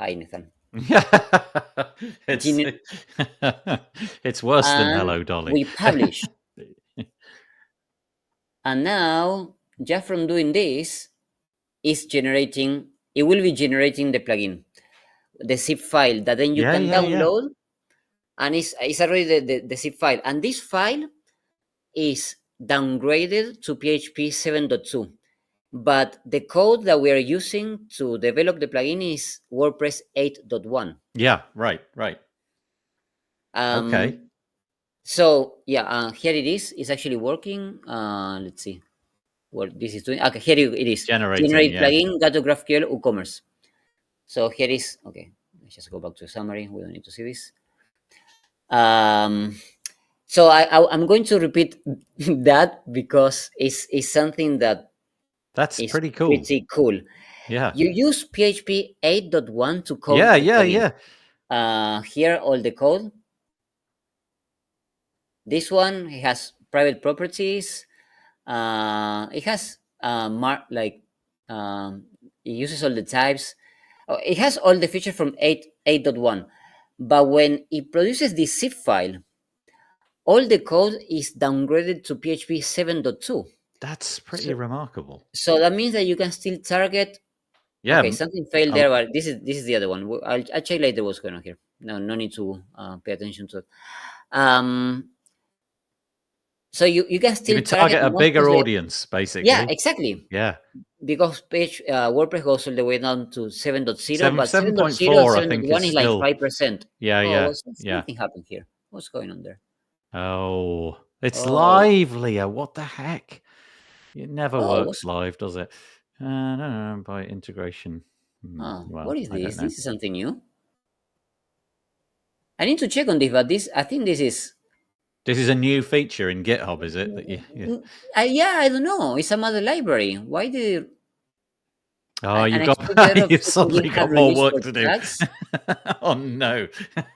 Hi, Nathan. It's worse than Hello Dolly. We publish. And now, just from doing this, it will be generating the plugin, the zip file that then you can download. And it's already the zip file. And this file is downgraded to PHP 7.2. But the code that we are using to develop the plugin is WordPress 8.1. Yeah, right. Okay. So yeah, here it is. It's actually working. Let's see what this is doing. Okay, here it is. Generate plugin, Gato GraphQL, WooCommerce. So here is, okay, let's just go back to the summary. We don't need to see this. So I'm going to repeat that because it's something that's pretty cool. Pretty cool. Yeah. You use PHP 8.1 to code. Yeah. Here all the code. This one has private properties. It has it uses all the types. It has all the features from 8.1, but when it produces this zip file, all the code is downgraded to PHP 7.2. That's pretty remarkable. So that means that you can still target. Yeah. Okay, something failed there, but this is the other one. I'll check later what's going on here. No need to pay attention to it. So you can still target a bigger audience, basically. Yeah, exactly. Yeah. Because WordPress goes all the way down to 7.0, but 7.4 I think is still like 5%. Yeah. Something happened here. What's going on there? Oh, it's live, Leo. What the heck? It never works live, does it? No, by integration. Well, what is this? This is something new. I need to check on this, but I think this is. This is a new feature in GitHub, is it? That I don't know. It's another library. Why did? You've suddenly got more work to do. Oh no!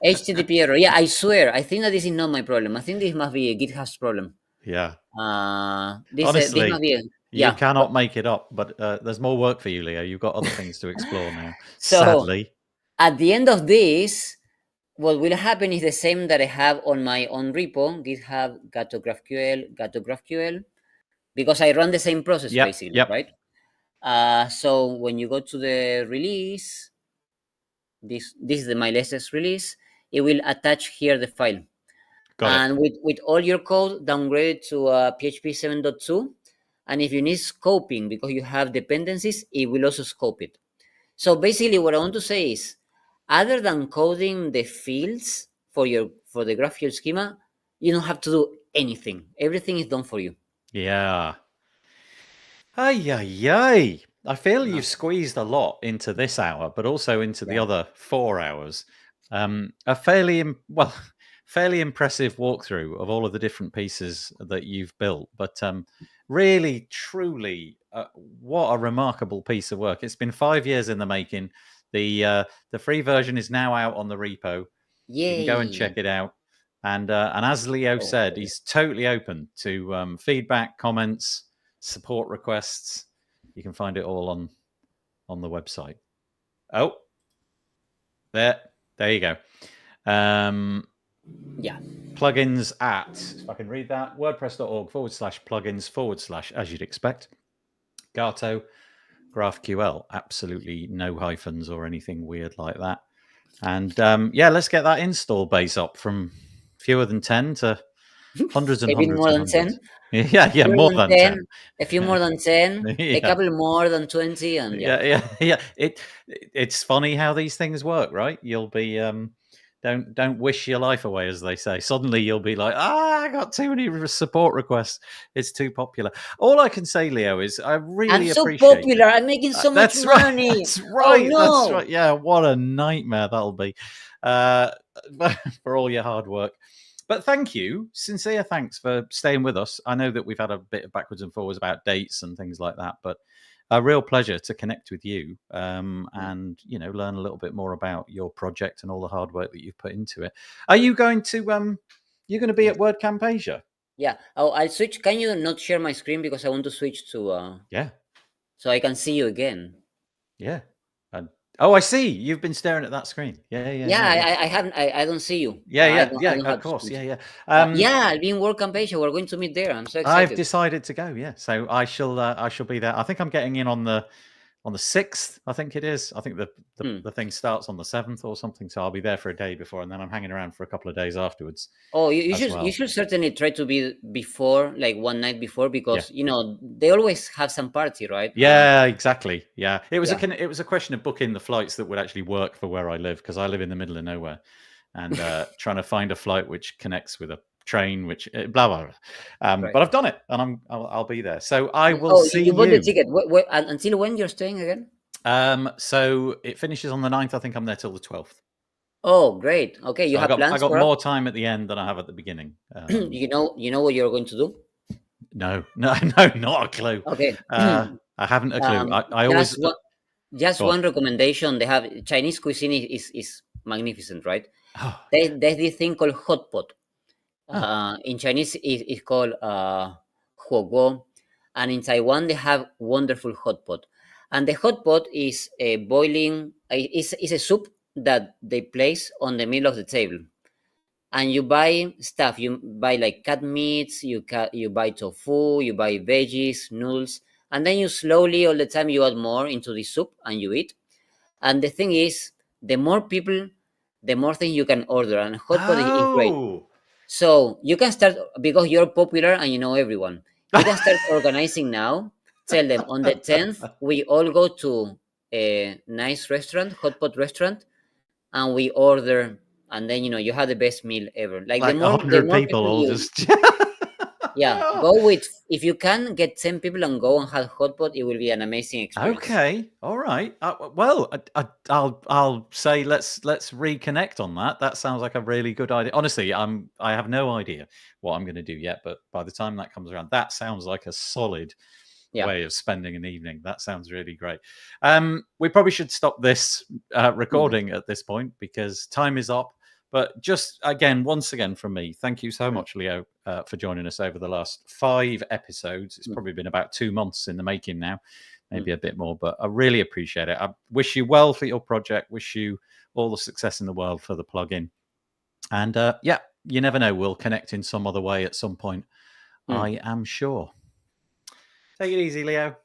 HTTP error. Yeah, I swear. I think that this is not my problem. I think this must be a GitHub's problem. Yeah. Honestly, this must be you cannot make it up. But there's more work for you, Leo. You've got other things to explore now. Sadly, at the end of this, what will happen is the same that I have on my own repo, GitHub Gato GraphQL, because I run the same process basically, right? So when you go to the release, this is my latest release, it will attach here the file. And with all your code downgraded to PHP 7.2, and if you need scoping because you have dependencies, it will also scope it. So basically what I want to say is, other than coding the fields for the GraphQL schema, you don't have to do anything. Everything is done for you. Yeah. Ay. I feel you've squeezed a lot into this hour, but also into the other 4 hours. A fairly impressive walkthrough of all of the different pieces that you've built. But really, truly, what a remarkable piece of work. It's been 5 years in the making. The free version is now out on the repo. Yay. You can go and check it out. And as Leo said, he's totally open to feedback, comments, support requests. You can find it all on the website. Oh, there you go. Plugins at, if I can read that, wordpress.org/plugins/ as you'd expect. Gato GraphQL, absolutely no hyphens or anything weird like that. And let's get that install base up from fewer than 10 to hundreds and maybe hundreds. More than 10. Yeah, more than 10. A few more than 10. A couple more than 20, and yeah. It's funny how these things work, right? You'll be don't wish your life away, as they say. Suddenly you'll be like, I got too many support requests. It's too popular. All I can say, Leo, is I really appreciate so popular. I'm making so much money. That's right. Oh, no. That's right. Yeah, what a nightmare that'll be for all your hard work. But thank you. Sincere thanks for staying with us. I know that we've had a bit of backwards and forwards about dates and things like that, but a real pleasure to connect with you and, learn a little bit more about your project and all the hard work that you've put into it. Are you going to be at WordCamp Asia? Yeah. Oh, I'll switch. Can you not share my screen because I want to switch to so I can see you again. Yeah. I see. You've been staring at that screen. Yeah. I haven't. I don't see you. Yeah. Of course. Yeah. I'll be in WordCamp Asia. We're going to meet there. I'm so excited. I've decided to go. Yeah. So I shall be there. I think I'm getting in on the 6th. I think it is. I think the thing starts on the 7th or something. So I'll be there for a day before, and then I'm hanging around for a couple of days afterwards. Oh, you should certainly try to be before, like one night before, because they always have some party, right? Yeah, exactly. Yeah, it was a question of booking the flights that would actually work for where I live, because I live in the middle of nowhere, and trying to find a flight which connects with a train, which blah blah. But I've done it, and I'll be there. So I will see you. You bought the ticket. Until when you're staying again? So it finishes on the 9th. I think I'm there till the 12th. Oh, great. Okay, you have plans. I got more time at the end than I have at the beginning. You know what you're going to do? No, not a clue. Okay. I haven't a clue. I always just one recommendation. They have Chinese cuisine is magnificent, right? Oh, there's this thing called hot pot. In Chinese, it's called huoguo, and in Taiwan they have wonderful hot pot. And the hot pot is a boiling. Is a soup that they place on the middle of the table, and you buy stuff. You buy like cat meats. You buy tofu. You buy veggies, noodles, and then you slowly all the time you add more into the soup and you eat. And the thing is, the more people, the more things you can order, and hot pot is great. So you can start, because you're popular and you know everyone. You can start organizing now. Tell them on the 10th we all go to a nice restaurant, hot pot restaurant, and we order, and then you have the best meal ever. Like the Like more 100 people people all you, just. yeah, go with, if you can get 10 people and go and have hot pot, it will be an amazing experience. Okay, all right. Well, I'll say let's reconnect on that. That sounds like a really good idea. Honestly, I have no idea what I'm going to do yet, but by the time that comes around, that sounds like a solid way of spending an evening. That sounds really great. We probably should stop this recording at this point because time is up. But just once again from me, thank you so much, Leo, for joining us over the last 5 episodes. It's probably been about 2 months in the making now, maybe a bit more, but I really appreciate it. I wish you well for your project. Wish you all the success in the world for the plugin. And you never know, we'll connect in some other way at some point. I am sure. Take it easy, Leo.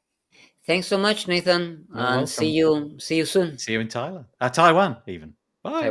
Thanks so much, Nathan. You're and welcome. see you soon. See you in Thailand. Taiwan, even. Bye.